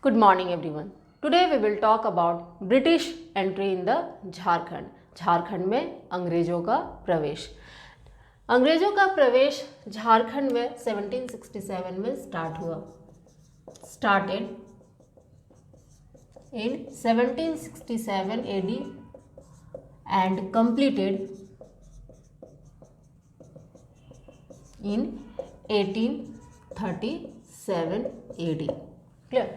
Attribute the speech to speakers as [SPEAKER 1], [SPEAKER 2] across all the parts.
[SPEAKER 1] Good morning everyone. Today we will talk about British entry in the Jharkhand. Jharkhand में अंग्रेजों का प्रवेश. अंग्रेजों का प्रवेश झारखंड में 1767 में स्टार्ट हुआ. Started in 1767 AD and completed in 1837 AD. Clear?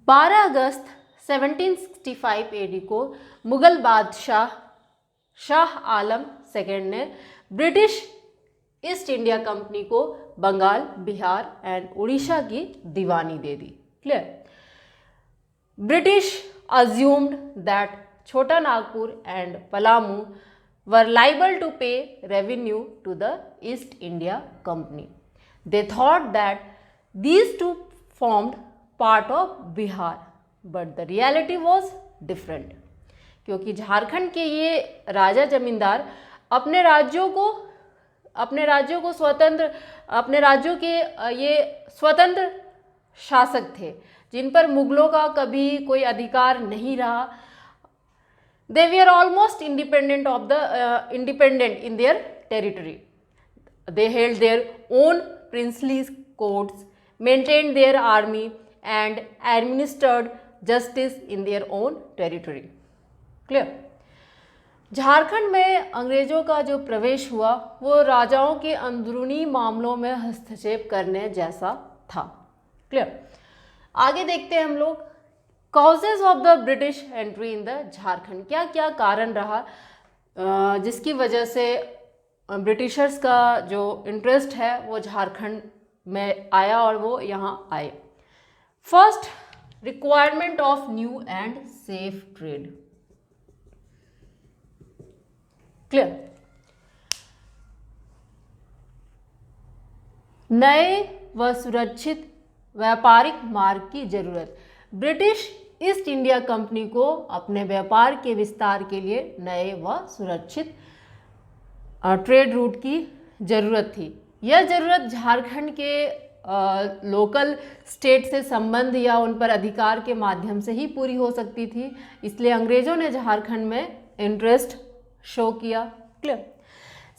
[SPEAKER 1] 12 August 1765 AD को मुगल बादशाह शाह आलम सेकेंड ने ब्रिटिश ईस्ट इंडिया कंपनी को बंगाल, बिहार एंड उड़ीसा की दीवानी दे दी. क्लियर? ब्रिटिश assumed that छोटा Nagpur and Palamu were liable to pay revenue to the East India Company. They thought that these two formed part of Bihar, but the reality was different. क्योंकि झारखंड के ये राजा जमींदार अपने राज्यों को स्वतंत्र, अपने राज्यों के ये स्वतंत्र शासक थे जिन पर मुगलों का कभी कोई अधिकार नहीं रहा. They were almost independent in their territory. They held their own princely courts, maintained their army and administered justice in their own territory. Clear? Jharkhand में अंग्रेजों का जो प्रवेश हुआ वो राजाओं के अंदरूनी मामलों में हस्तक्षेप करने जैसा था. क्लियर? आगे देखते हैं हम लोग causes of the British entry in the Jharkhand. क्या क्या कारण रहा जिसकी वजह से ब्रिटिशर्स का जो इंटरेस्ट है वो झारखंड में आया और वो यहाँ आए. First, requirement of new and safe trade. Clear? नए व सुरक्षित व्यापारिक मार्ग की जरूरत. ब्रिटिश ईस्ट इंडिया कंपनी को अपने व्यापार के विस्तार के लिए नए व सुरक्षित ट्रेड रूट की जरूरत थी. यह जरूरत झारखंड के लोकल स्टेट से संबंध या उन पर अधिकार के माध्यम से ही पूरी हो सकती थी. इसलिए अंग्रेजों ने झारखंड में इंटरेस्ट शो किया. क्लियर?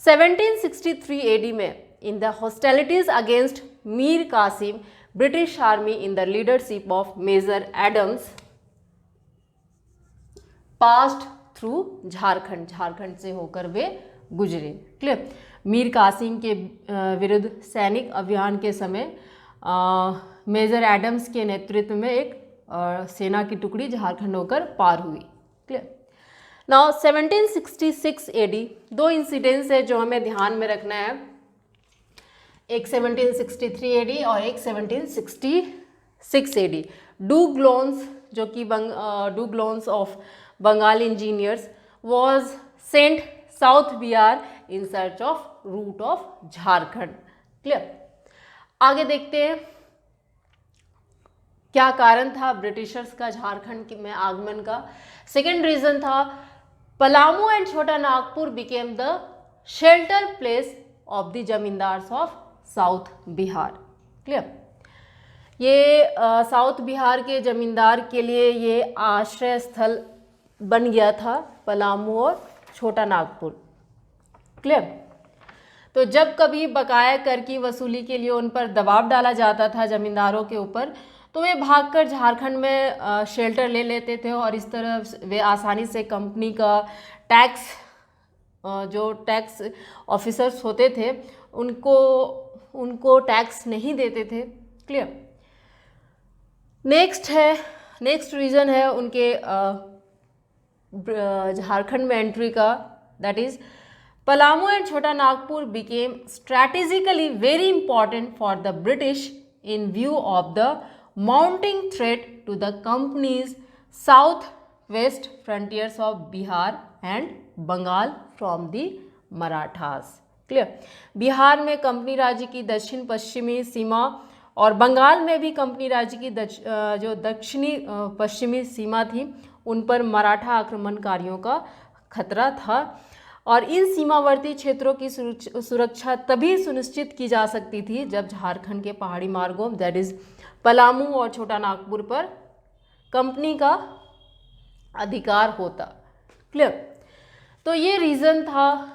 [SPEAKER 1] 1763 AD में in the hostilities against Mir Qasim, British army in the leadership of Major Adams passed through Jharkhand. Jharkhand से होकर वे गुजरे. क्लियर? मीर कासिम के विरुद्ध सैनिक अभियान के समय मेजर एडम्स के नेतृत्व में एक सेना की टुकड़ी झारखंड होकर पार हुई. क्लियर? नाउ 1766 AD दो इंसिडेंट्स है जो हमें ध्यान में रखना है. एक 1763 AD और एक 1766 AD. डूग्लोन्स जो कि डूग्लोन्स of Bengal engineers was sent south Bihar in search of route of Jharkhand. Clear? आगे देखते हैं क्या कारण था ब्रिटिशर्स का झारखंड में आगमन का. सेकेंड रीजन था पलामू एंड छोटा Nagpur became the shelter place of the zamindars of south Bihar. Clear? ये साउथ बिहार के जमींदार के लिए ये आश्रय स्थल बन गया था पलामू और छोटा नागपुर. क्लियर? तो जब कभी बकाया कर की वसूली के लिए उन पर दबाव डाला जाता था जमींदारों के ऊपर तो वे भागकर झारखंड में शेल्टर ले लेते थे और इस तरह वे आसानी से कंपनी का टैक्स, जो टैक्स ऑफिसर्स होते थे उनको टैक्स नहीं देते थे. क्लियर? नेक्स्ट रीज़न है उनके झारखंड में एंट्री का. दैट इज पलामू एंड छोटा Nagpur became strategically very important for the British in view of the mounting threat to the company's south west frontiers of Bihar and Bengal from the Marathas. Clear? Bihar में company राज्य की दक्षिण पश्चिमी सीमा और बंगाल में भी company राज्य की जो दक्षिणी पश्चिमी सीमा थी उन पर मराठा आक्रमणकारियों का खतरा था और इन सीमावर्ती क्षेत्रों की सुरक्षा तभी सुनिश्चित की जा सकती थी जब झारखंड के पहाड़ी मार्गों दैट इज पलामू और छोटा नागपुर पर कंपनी का अधिकार होता। क्लियर। तो ये रीज़न था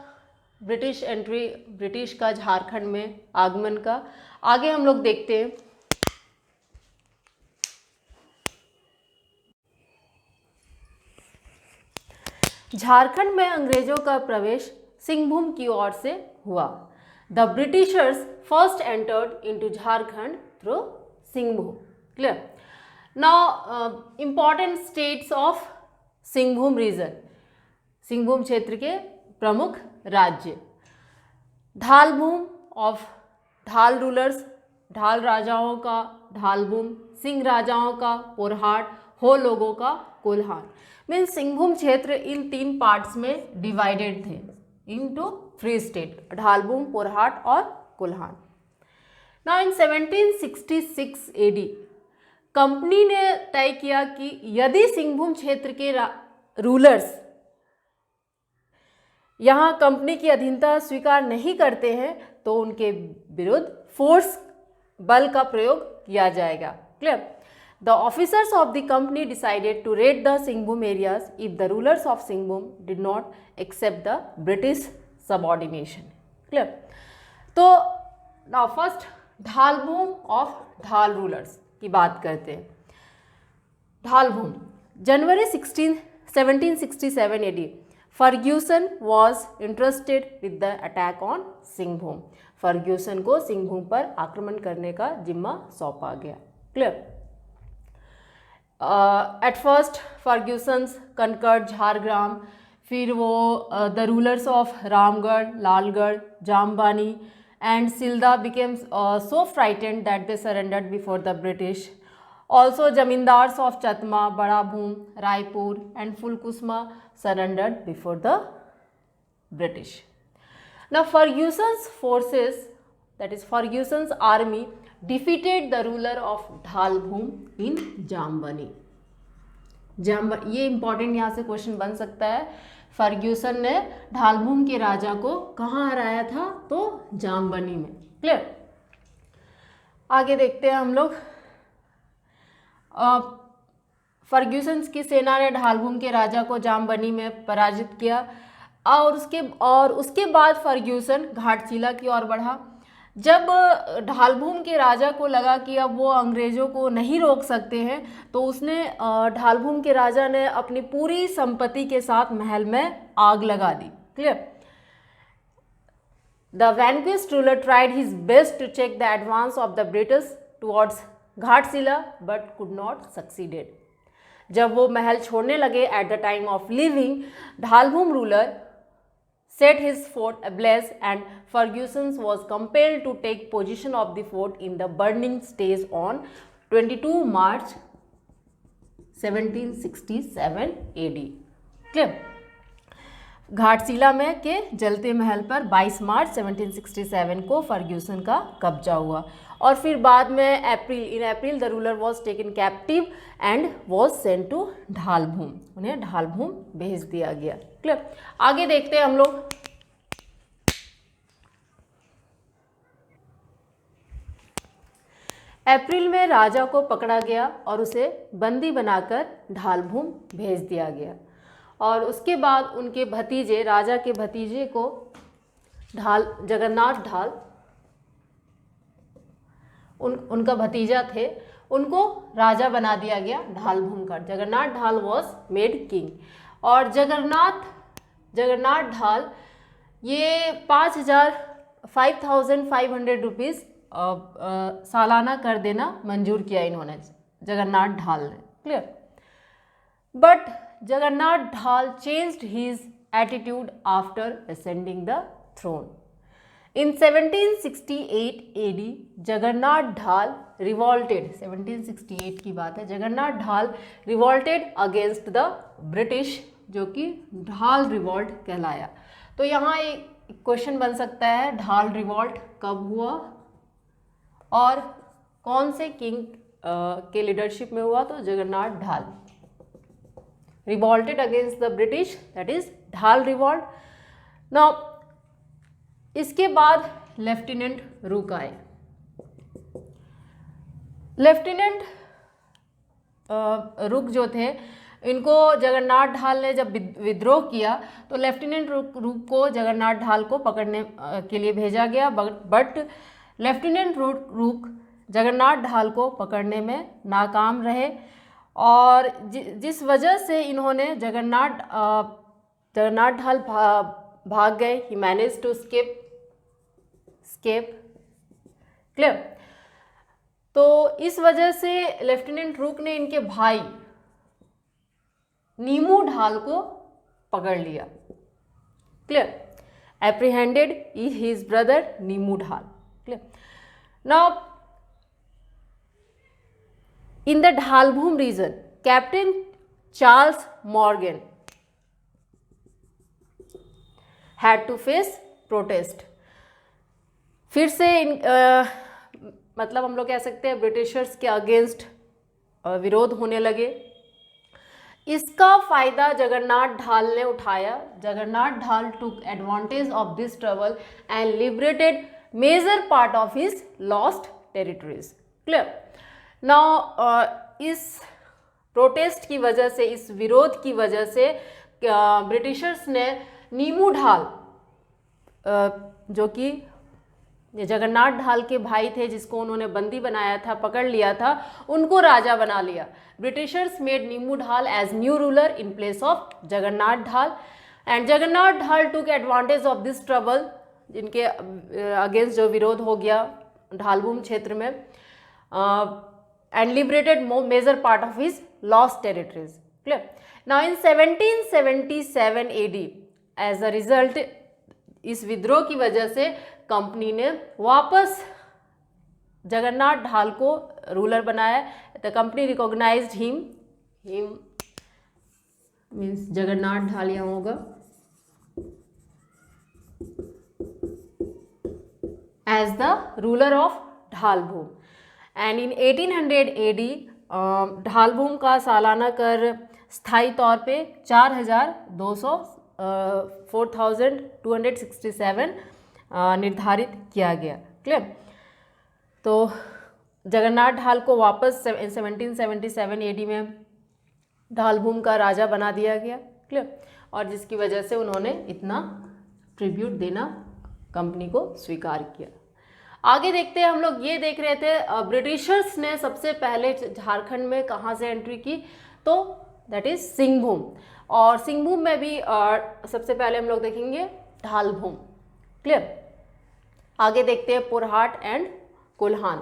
[SPEAKER 1] ब्रिटिश एंट्री, ब्रिटिश का झारखंड में आगमन का। आगे हम लोग देखते हैं। झारखंड में अंग्रेजों का प्रवेश सिंहभूम की ओर से हुआ। The britishers first entered into Jharkhand through Singhbhum. Clear. Now important states of Singhbhum region, Singhbhum क्षेत्र के प्रमुख राज्य। ढालभूम ऑफ ढाल रूलर्स, ढाल राजाओं का ढालभूम, सिंह राजाओं का पोरहाट, हो लोगों का कोल्हान। मीन्स सिंहभूम क्षेत्र इन 3 पार्ट्स में डिवाइडेड थे इनटू 3 स्टेट, ढालभूम, पोरहाट और Kolhan. Now in 1766 AD company ने तय किया कि यदि सिंहभूम क्षेत्र के रूलर्स यहाँ कंपनी की अधीनता स्वीकार नहीं करते हैं तो उनके विरुद्ध फोर्स, बल का प्रयोग किया जाएगा। Clear. The officers of the company decided to raid the Singhbhum areas if the rulers of Singhbhum did not accept the British subordination. Clear. तो now first Dhalbhum of Dhal rulers की बात करते हैं। Dhalbhum, January 1767 AD Ferguson was interested with the attack on Singhbhum. Ferguson को सिंहभूम पर आक्रमण करने का जिम्मा सौंपा गया। Clear. At first Fergusons conquered Jhargram, फिर वो the rulers of Ramgarh, Lalgarh, Jambani and Silda became so frightened that they surrendered before the British. Also zamindars of Chatma, Badabhum, Raipur and Fulkusma surrendered before the British. Now Ferguson's forces, that is Ferguson's army, defeated the ruler of Dhalbhum in Jambani. ये important यहाँ से question बन सकता है। Fergusson ने ढालभूम के राजा को कहाँ हराया था? तो जामबनी में। क्लियर। आगे देखते हैं हम लोग। फर्ग्यूसन की सेना ने ढालभूम के राजा को जामबनी में पराजित किया और उसके बाद फर्ग्यूसन घाटशिला की ओर बढ़ा। जब ढालभूम के राजा को लगा कि अब वो अंग्रेज़ों को नहीं रोक सकते हैं तो उसने ढालभूम के राजा ने अपनी पूरी संपत्ति के साथ महल में आग लगा दी। Clear. The vanquished ruler tried his best to check the advance of the British towards Ghatshila but could not succeeded. जब वो महल छोड़ने लगे at the time of living, Dhalbhum ruler set his fort ablaze and Ferguson was compelled to take possession of the fort in the burning stage on 22 March 1767 AD. Clear. Ghatshila में के जलते महल पर 22 मार्च 1767 को फर्ग्यूसन का कब्जा हुआ और फिर बाद में April the ruler was taken captive and was sent to Dhalbhum. उन्हें ढालभूम भेज दिया गया। क्लियर। आगे देखते हैं हम लोग। अप्रैल में राजा को पकड़ा गया और उसे बंदी बनाकर ढालभूम भेज दिया गया और उसके बाद उनके भतीजे, राजा के भतीजे को जगन्नाथ ढाल, उनका भतीजा थे, उनको राजा बना दिया गया ढालभूम का। जगन्नाथ ढाल वॉज मेड किंग और जगन्नाथ ढाल ये 5,500 रुपीज़ सालाना कर देना मंजूर किया इन्होंने, जगन्नाथ ढाल ने। Clear. But Jagannath Dhal changed his attitude after ascending the throne. In 1768 AD, Jagannath Dhal revolted, 1768 की बात है, Jagannath Dhal revolted against the British, जो कि ढाल रिवॉल्ट कहलाया। तो यहाँ एक क्वेश्चन बन सकता है, ढाल रिवॉल्ट कब हुआ और कौन से किंग के लीडरशिप में हुआ? तो Jagannath Dhal revolted against the British, that is Dhal revolt. Now इसके बाद लेफ्टिनेंट रूक आए। लेफ्टिनेंट रुक जो थे, इनको जगन्नाथ ढाल ने जब विद्रोह किया तो लेफ्टिनेंट रुक को जगन्नाथ ढाल को पकड़ने के लिए भेजा गया, बट लेफ्टिनेंट रुक जगन्नाथ ढाल को पकड़ने में नाकाम रहे, और जिस वजह से इन्होंने जगन्नाथ ढाल भाग गए। ही मैनेज टू स्केप क्लियर। तो इस वजह से लेफ्टिनेंट रुक ने इनके भाई नीमू ढाल को पकड़ लिया। क्लियर। एप्रीहेंडेड हिज ब्रदर नीमू ढाल। Clear. Now in the Dhalbhum region, Captain Charles Morgan had to face protest. फिर से मतलब हम लोग कह सकते हैं ब्रिटिशर्स के अगेंस्ट विरोध होने लगे। इसका फायदा जगन्नाथ ढाल ने उठाया। जगन्नाथ ढाल took advantage of this trouble and liberated major part of his lost territories. Clear? Now इस प्रोटेस्ट की वजह से, इस विरोध की वजह से ब्रिटिशर्स ने नीमू ढाल, जो कि जगन्नाथ ढाल के भाई थे, जिसको उन्होंने बंदी बनाया था, पकड़ लिया था, उनको राजा बना लिया। Britishers made Nimu Dhal as new ruler in place of Jagannath Dhal, and Jagannath Dhal took advantage of this trouble, जिनके अगेंस्ट जो विरोध हो गया ढालभूम क्षेत्र में, and liberated major part of his lost territories. Clear? Now in 1777 AD, as a result, इस विद्रोह की वजह से कंपनी ने वापस जगन्नाथ ढाल को रूलर बनाया। The company recognised him means Jagannath Dhal यहाँ होगा as the ruler of Dhalbhum. And in 1800 AD Dhalbhum का सालाना कर स्थायी तौर पे 4,267 निर्धारित किया गया। क्लियर। तो जगन्नाथ ढाल को वापस 1777 AD में ढालभूम का राजा बना दिया गया। क्लियर। और जिसकी वजह से उन्होंने इतना ट्रिब्यूट देना कंपनी को स्वीकार किया। आगे देखते हैं, हम लोग ये देख रहे थे ब्रिटिशर्स ने सबसे पहले झारखंड में कहाँ से एंट्री की, तो दैट इज सिंहभूम, और सिंहभूम में भी सबसे पहले हम लोग देखेंगे ढालभूम। क्लियर। आगे देखते हैं Porahat and Kolhan.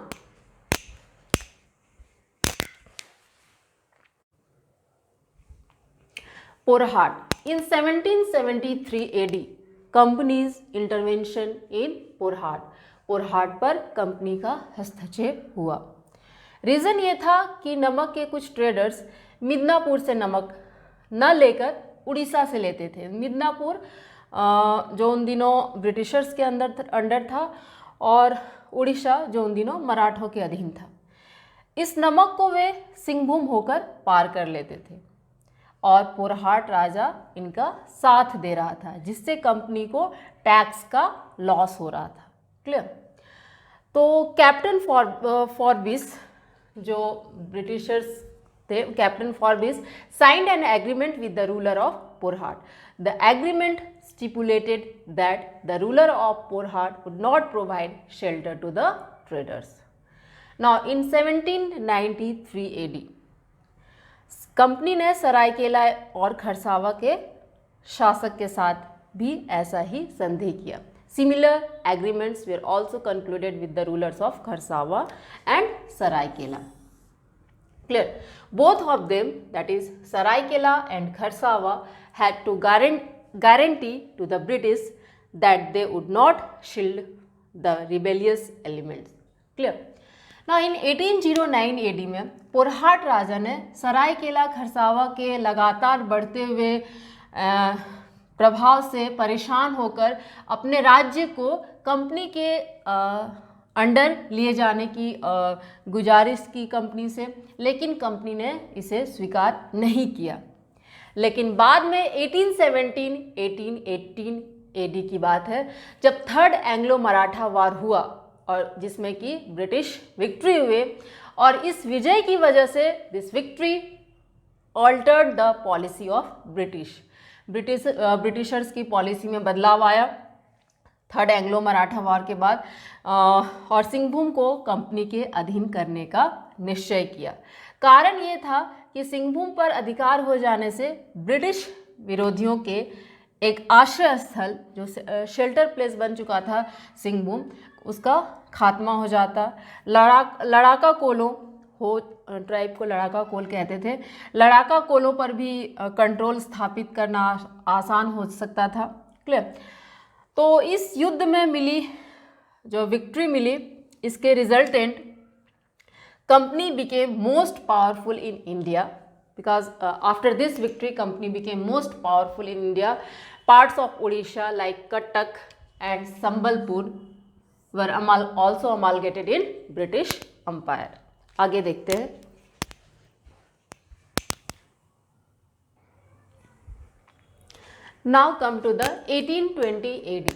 [SPEAKER 1] Porahat in 1773 AD company's intervention in Porahat. Porahat पर कंपनी का हस्तक्षेप हुआ। रीज़न ये था कि नमक के कुछ ट्रेडर्स मिदनापुर से नमक न लेकर उड़ीसा से लेते थे। मिदनापुर जो उन दिनों ब्रिटिशर्स के अंडर था, और उड़ीसा जो उन दिनों मराठों के अधीन था। इस नमक को वे सिंहभूम होकर पार कर लेते थे, और पुरहाट राजा इनका साथ दे रहा था, जिससे कंपनी को टैक्स का लॉस हो रहा था। क्लियर। तो कैप्टन फॉरबिस जो ब्रिटिशर्स थे, captain Forbes signed an agreement with the ruler of Porahat. The agreement stipulated that the ruler of Purhat would not provide shelter to the traders. Now in 1793 AD company ने सरायकेला और खरसावा के शासक के साथ भी ऐसा ही संधि किया। Similar agreements were also concluded with the rulers of Kharsawa and Saraikela. Clear? Both of them, that is Saraikela and Kharsawa, had to guarantee to the British that they would not shield the rebellious elements. Clear? Now in 1809 AD में पुरहाट राजा ने सरायकेला खरसावा के लगातार बढ़ते हुए प्रभाव से परेशान होकर अपने राज्य को कंपनी के अंडर लिए जाने की गुजारिश की कंपनी से, लेकिन कंपनी ने इसे स्वीकार नहीं किया। लेकिन बाद में 1818 AD की बात है, जब थर्ड एंग्लो मराठा वार हुआ और जिसमें कि ब्रिटिश विक्ट्री हुए, और इस विजय की वजह से this victory altered the policy of Britishers की पॉलिसी में बदलाव आया थर्ड एंग्लो मराठा वॉर के बाद, और सिंहभूम को कंपनी के अधीन करने का निश्चय किया। कारण ये था कि सिंहभूम पर अधिकार हो जाने से ब्रिटिश विरोधियों के एक आश्रय स्थल जो शेल्टर प्लेस बन चुका था सिंहभूम, उसका खात्मा हो जाता। लड़ाका कोलों हो ट्राइब को लड़ाका कोल कहते थे, लड़ाका कोलों पर भी कंट्रोल स्थापित करना आसान हो सकता था। क्लियर। तो इस युद्ध में मिली जो विक्ट्री मिली, इसके resultant company became most powerful in India because after this victory company became most powerful in India. Parts of Odisha like Cuttack and Sambalpur were also amalgamated in British Empire. आगे देखते हैं। Now come to the 1820 AD.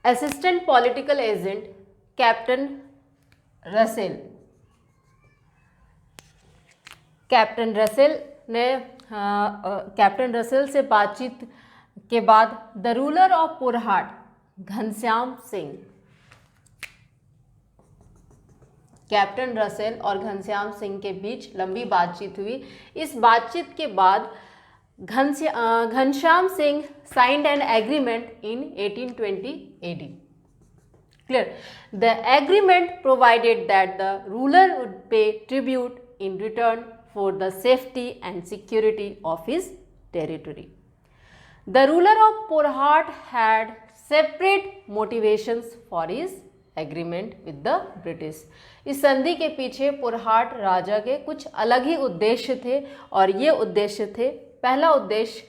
[SPEAKER 1] Assistant political agent Captain captain Russell से बातचीत के बाद the ruler of Porahat Ghanshyam Singh, captain Russell और घनश्याम सिंह के बीच लंबी बातचीत हुई। इस बातचीत के बाद Ghanshyam Singh signed an agreement in 1820 AD. Clear. The agreement provided that the ruler would pay tribute in return for the safety and security of his territory. The ruler of Purhat had separate motivations for his agreement with the British. इस संधि के पीछे पुरहाट राजा के कुछ अलग ही उद्देश्य थे, और ये उद्देश्य थे, पहला उद्देश्य,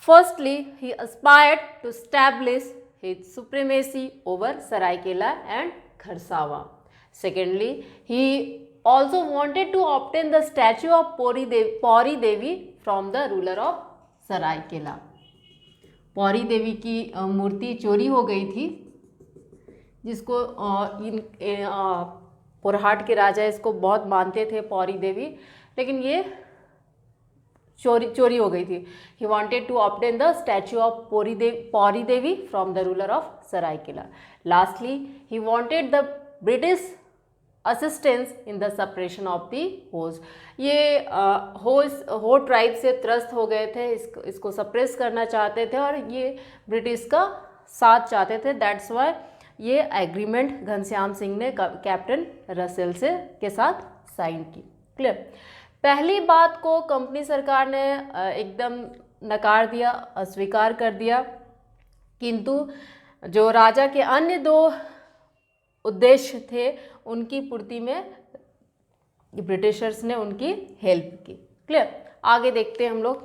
[SPEAKER 1] firstly he aspired to establish his supremacy over Saraikela and Kharsawa. Secondly, he also wanted to obtain the statue of Pauri Devi from the ruler of Saraikela. Pauri देवी की मूर्ति चोरी हो गई थी, जिसको पुरहाट के राजा इसको बहुत मानते थे पौरी देवी, लेकिन ये चोरी हो गई थी। He wanted to obtain the statue of Pauri Devi from the ruler of Saraikela. Lastly, he wanted the British assistance in the suppression of the Hos. ये हो ट्राइब से त्रस्त हो गए थे, इसको सप्रेस करना चाहते थे और ये ब्रिटिश का साथ चाहते थे। दैट्स वाई ये एग्रीमेंट घनश्याम सिंह ने कैप्टन रसेल से के साथ साइन की। क्लियर। पहली बात को कंपनी सरकार ने एकदम नकार दिया, अस्वीकार कर दिया, किंतु जो राजा के अन्य दो उद्देश्य थे उनकी पूर्ति में ब्रिटिशर्स ने उनकी हेल्प की। क्लियर। आगे देखते हैं हम लोग।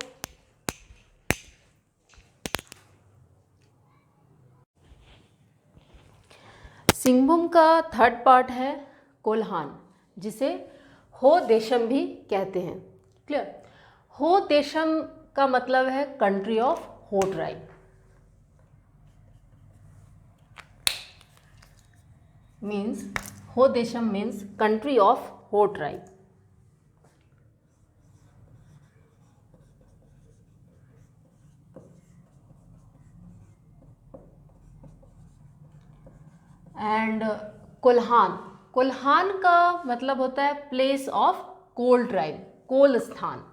[SPEAKER 1] सिंहभूम का थर्ड पार्ट है कोल्हान, जिसे हो देशम भी कहते हैं। क्लियर। हो देशम का मतलब है country of Ho tribe. Means हो Desam means country of Ho tribe. And Kolhan का मतलब होता है place of Kol tribe, Kol स्थान।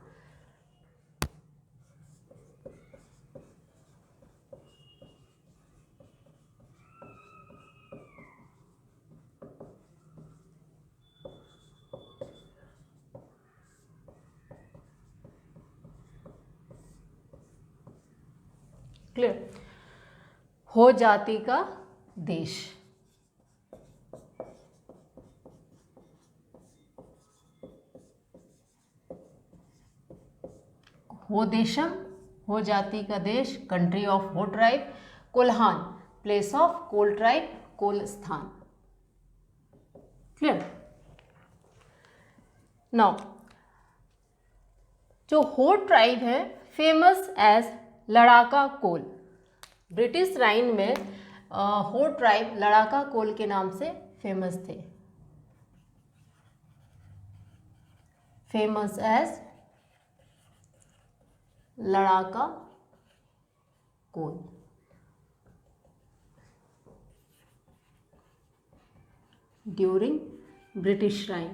[SPEAKER 1] क्लियर। हो जाति का देश। हो देशम हो जाति का देश, country of Ho tribe. Kolhan place of Kol tribe, Kol स्थान। क्लियर। नाउ जो हो ट्राइब है फेमस एज लड़ाका कोल। ब्रिटिश राइन में हो ट्राइब लड़ाका कोल के नाम से फेमस थे। फेमस एज लड़ाका कोल। During British time.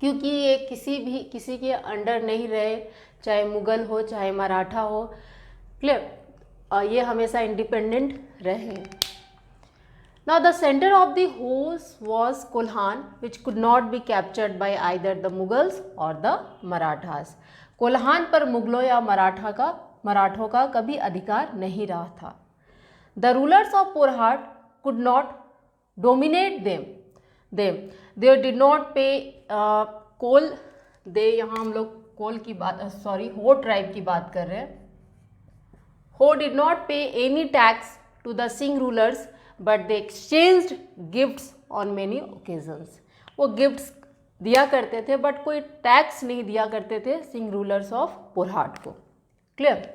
[SPEAKER 1] क्योंकि ये किसी के अंडर नहीं रहे, चाहे मुगल हो चाहे मराठा हो, क्लियर, ये हमेशा इंडिपेंडेंट रहे। Now the centre of the Hos was Kolhan which could not be captured by either the Mughals और द मराठास। कोल्हान पर मुगलों या मराठों का कभी अधिकार नहीं रहा था। The rulers of Porhat could not dominate them they did not pay Kol, यहाँ हम लोग कोल की बात, हो ट्राइब की बात कर रहे हैं। Ho did not pay any tax to the Singh rulers but they exchanged gifts on many occasions. वो गिफ्ट्स दिया करते थे बट कोई टैक्स नहीं दिया करते थे सिंह रूलर्स ऑफ पोरहाट को। Clear.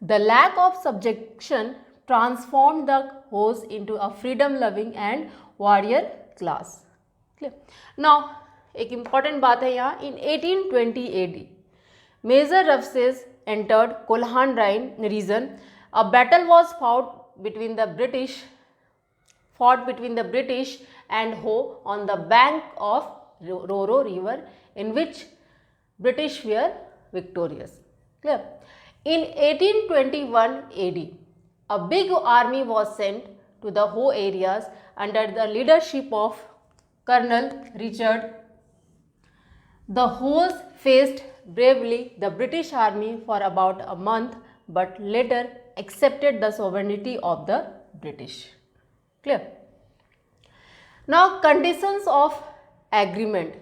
[SPEAKER 1] The lack of subjection transform the Hos into a freedom loving and warrior class. Clear. Now एक इंपॉर्टेंट बात है यहाँ, in 1820 AD major Roughsedge entered Kolhan region. A battle was fought between the British and Ho on the bank of Roro River, in which British were victorious. Clear? In 1821 AD, a big army was sent to the Ho areas under the leadership of Colonel Richard. The Hos faced bravely the British army for about a month, but later accepted the sovereignty of the British. Clear? Now conditions of agreement,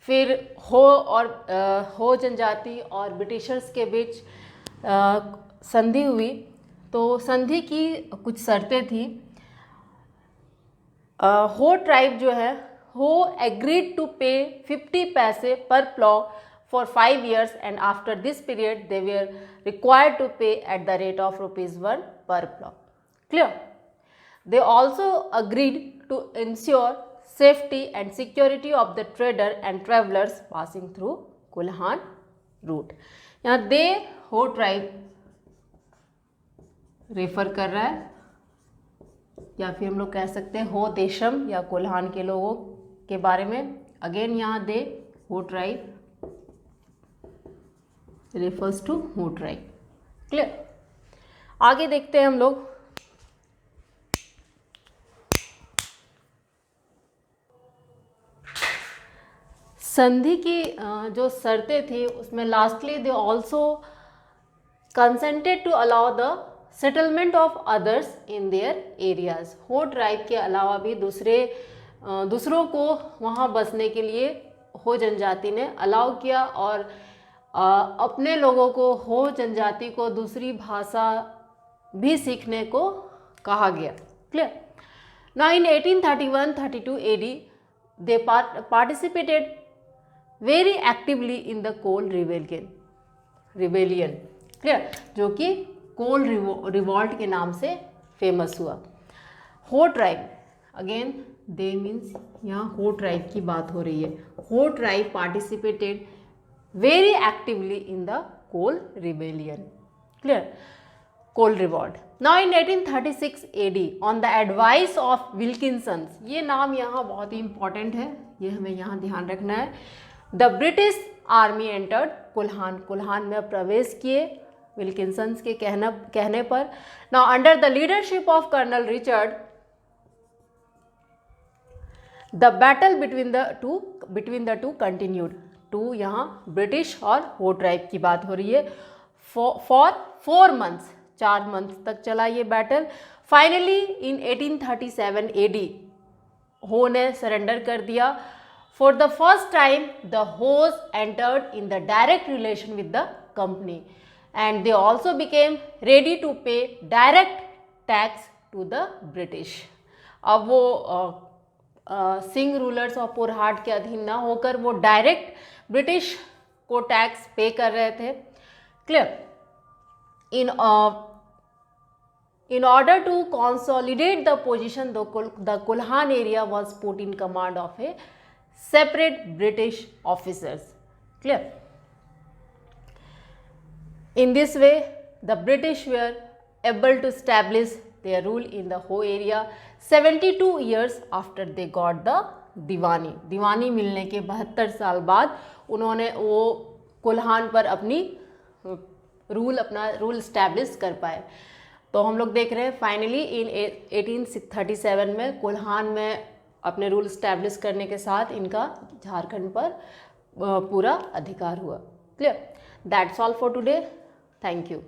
[SPEAKER 1] फिर हो जनजाति और Britishers के बीच संधि हुई। तो संधि की कुछ शर्तें थी। हो ट्राइब जो है, हो एग्रीड टू पे 50 पैसे पर plough for 5 years, and after this period they were required to pay at the rate of ₹1 per plough. Clear? They also agreed to ensure safety and security of the trader and travelers passing through Kulhan route. यहाँ दे हो tribe refer कर रहा है, या फिर हम लोग कह सकते हैं हो देशम या कोल्हान के लोगों के बारे में। अगेन यहाँ दे हो tribe refers to Ho tribe. Clear? आगे देखते हैं हम लोग। संधि की जो शर्तें थी उसमें lastly they also consented to allow the settlement of others in their areas. Ho tribe के अलावा भी दूसरों को वहाँ बसने के लिए हो जनजाति ने अलाउ किया, और अपने लोगों को, हो जनजाति को दूसरी भाषा भी सीखने को कहा गया। Clear? Now in 1831-32 AD they participated very actively in the Kol rebellion. Clear? जो कि कोल रिवॉल्ट के नाम से फेमस हुआ। हो ट्राइब, अगेन दे मीन्स यहाँ हो ट्राइब की बात हो रही है। हो tribe participated very actively in the coal rebellion. Clear? Coal revolt. Now in 1836 AD on the advice of Wilkinsons, ये नाम यहाँ बहुत ही important है, ये हमें यहाँ ध्यान रखना है। The British army entered Kolhan में प्रवेश किए विल्किंसन्स के कहने पर। Now under the leadership of Colonel Richard, the battle between the two continued. टू यहाँ ब्रिटिश और हो ट्राइब की बात हो रही है। फॉर 4 months, 4 months तक चला ये बैटल। फाइनली इन 1837 AD हो ने सरेंडर कर दिया। For the first time the Hos entered in the direct relation with the company, and they also became ready to pay direct tax to the British. अब वो Singh rulers of Porahat के अधीन ना होकर वो डायरेक्ट ब्रिटिश को टैक्स पे कर रहे थे। Clear? In In order to consolidate the position, the Kulhan area was put in command of a separate British officers. Clear? In this way, the British were able to establish their rule in the whole area 72 years after they got the दीवानी. दीवानी मिलने के 72 साल बाद उन्होंने वो कुल्हान पर अपना rule establish कर पाए. तो हम लोग देख रहे हैं फाइनली इन 1837 में कुल्हान में अपने रूल इस्टेब्लिश करने के साथ इनका झारखंड पर पूरा अधिकार हुआ. Clear? That's all for today. Thank you.